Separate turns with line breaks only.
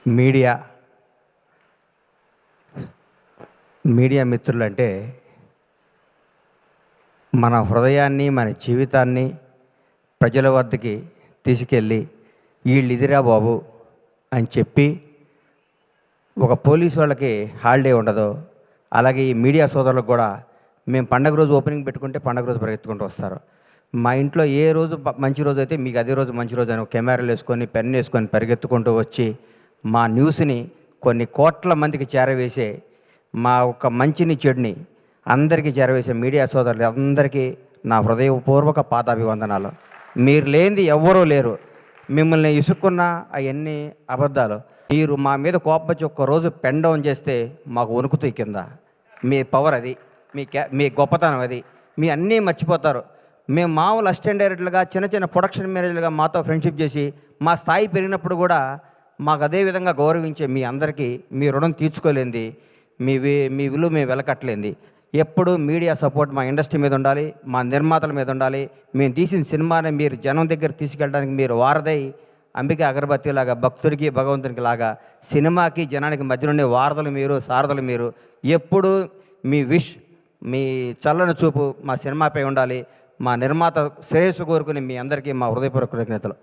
Media media మిత్రులంటే మన హృదయాన్ని, మన జీవితాన్ని ప్రజల వద్దకి తీసుకెళ్ళి వీళ్ళు ఇదిరా బాబు అని చెప్పి, ఒక పోలీసు వాళ్ళకి హాలిడే ఉండదు, అలాగే ఈ మీడియా సోదరులకు కూడా మేము పండగ రోజు ఓపెనింగ్ పెట్టుకుంటే పండగ రోజు పరిగెత్తుకుంటూ వస్తారు. మా ఇంట్లో ఏ రోజు మంచి రోజు అయితే మీకు అదే రోజు మంచి రోజు అని కెమెరాలు వేసుకొని పెన్ వేసుకొని పరిగెత్తుకుంటూ వచ్చి మా న్యూస్ని కొన్ని కోట్ల మందికి చేరవేసే, మా ఒక మంచిని చెడుని అందరికీ చేరవేసే మీడియా సోదరులు అందరికీ నా హృదయపూర్వక పాదాభివందనాలు. మీరు లేనిది ఎవ్వరూ లేరు. మిమ్మల్ని ఇసుక్కున్న అవన్నీ అబద్ధాలు. మీరు మా మీద కోపం ఒక్కరోజు పెన్ డౌన్ చేస్తే మాకు వణుకుతాయి కింద. మీ పవర్ అది, మీ గొప్పతనం అది. మీ అన్నీ మర్చిపోతారు. మేము మామూలు అసిస్టెంట్ డైరెక్టర్లుగా, చిన్న చిన్న ప్రొడక్షన్ మేనేజర్లుగా మాతో ఫ్రెండ్షిప్ చేసి మా స్థాయి పెరిగినప్పుడు కూడా మాకు అదే విధంగా గౌరవించే మీ అందరికీ మీ రుణం తీర్చుకోలేంది, మీ విలువ మేము వెలకట్టలేంది. ఎప్పుడు మీడియా సపోర్ట్ మా ఇండస్ట్రీ మీద ఉండాలి, మా నిర్మాతల మీద ఉండాలి. మేము తీసిన సినిమాని మీరు జనం దగ్గర తీసుకెళ్ళడానికి మీరు వారధై, అంబిక అగరబత్తి లాగా భక్తుడికి భగవంతునికి లాగా సినిమాకి జనానికి మధ్య నుండి వారధులు మీరు, సారథులు మీరు. ఎప్పుడు మీ మీ చల్లని చూపు మా సినిమాపై ఉండాలి. మా నిర్మాత శ్రేయస్సు కోరుకుని మీ అందరికీ మా హృదయపూర్వక కృతజ్ఞతలు.